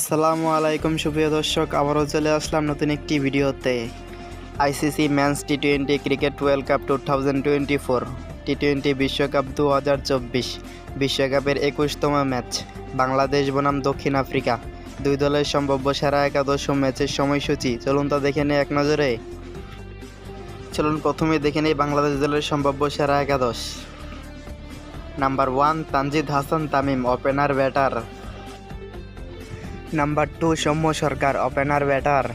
আসসালামু আলাইকুম সুপ্রিয় দর্শক, আবারও চলে আসলাম নতুন একটি ভিডিওতে। আইসিসি মেন্স টি20 ক্রিকেট ওয়ার্ল্ড কাপ 2024 টি20 বিশ্বকাপ 2024 বিশ্বকাপের 21তম ম্যাচ বাংলাদেশ বনাম দক্ষিণ আফ্রিকা। দুই দলের সম্ভাব্য সেরা একাদশ ম্যাচের সময়সূচি চলুন তা দেখে নেই এক নজরে। চলুন প্রথমে দেখে নেই বাংলাদেশ দলের সম্ভাব্য সেরা একাদশ। Number 1 Tanzid Hasan Tamim, opener batter. Number 2 Soumya Sarkar, opener batter.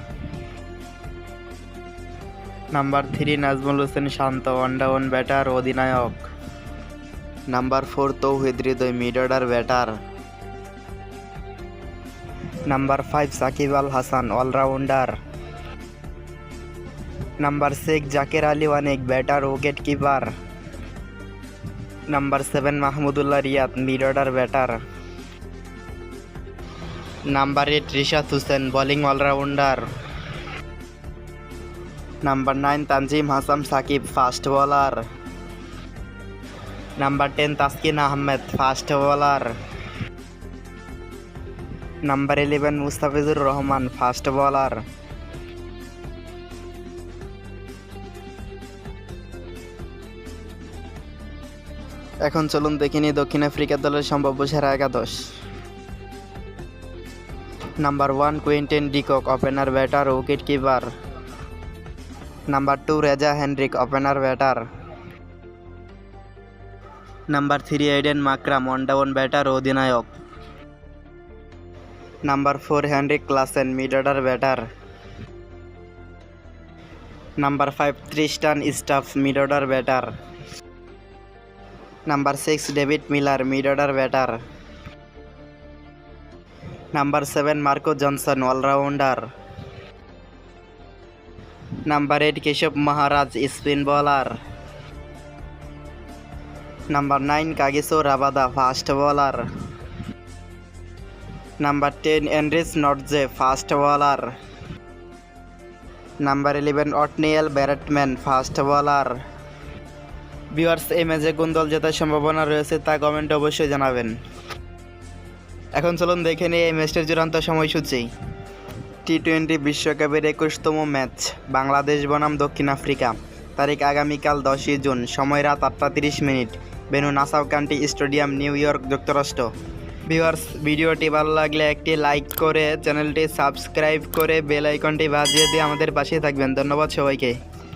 Number 3 Najmul Hossain Shanto, অন ব্যাটার অধিনায়ক। Number 4 Towhid Hridoy, mid order batter. Number 5 Shakib Al Hasan, allrounder. Number 6 Jaker Ali Anik, batter wicket keeper. Number 7 Mahmudullah Riyad, mid order batter. Number 8 Rishad Hossain, bowling allrounder. Number 9 Tanzim Hasan Sakib, fast bowler. Number 10 Taskin Ahmed, fast bowler. Number 11 Mustafizur Rahman, fast bowler. এখন চলুন দেখে নিই দক্ষিণ Africa দলের সম্ভাব্য সেরা একাদশ। Number 1 Quinton de Kock, opener batter wicket keeper. Number 2 Reeza Hendricks, opener batter. Number 3 Aiden Markram, অন ব্যাটার অধিনায়ক। Number 4 Heinrich Klaasen, mid order batter. Number 5 Tristan Stubbs, mid order batter. Number 6 David Miller, mid order batter. Number 7 Marco Jansen, allrounder. Number 8 Keshav Maharaj, spin bowler. Number 9 Kagiso Rabada, fast bowler. Number 10 Anrich Nortje, fast bowler. Number 11 Ottniel ব্যারেটম্যান, fast bowler. Viewers, এই ম্যাচে কোন দল জেতার সম্ভাবনা রয়েছে তা কমেন্টে অবশ্যই জানাবেন। এখন চলুন দেখে নিই এই ম্যাচটির চূড়ান্ত সময়সূচি। টি20 বিশ্বকাপের 21তম ম্যাচ বাংলাদেশ বনাম দক্ষিণ আফ্রিকা। তারিখ আগামীকাল 10ই জুন, সময় রাত 8:30। Venue Nassau country stadium, new York, যুক্তরাষ্ট্র। ভিউয়ার্স, ভিডিওটি ভালো লাগলে একটি লাইক করে চ্যানেলটি সাবস্ক্রাইব করে বেল আইকনটি বাজিয়ে দিয়ে আমাদের পাশে থাকবেন। ধন্যবাদ সবাইকে।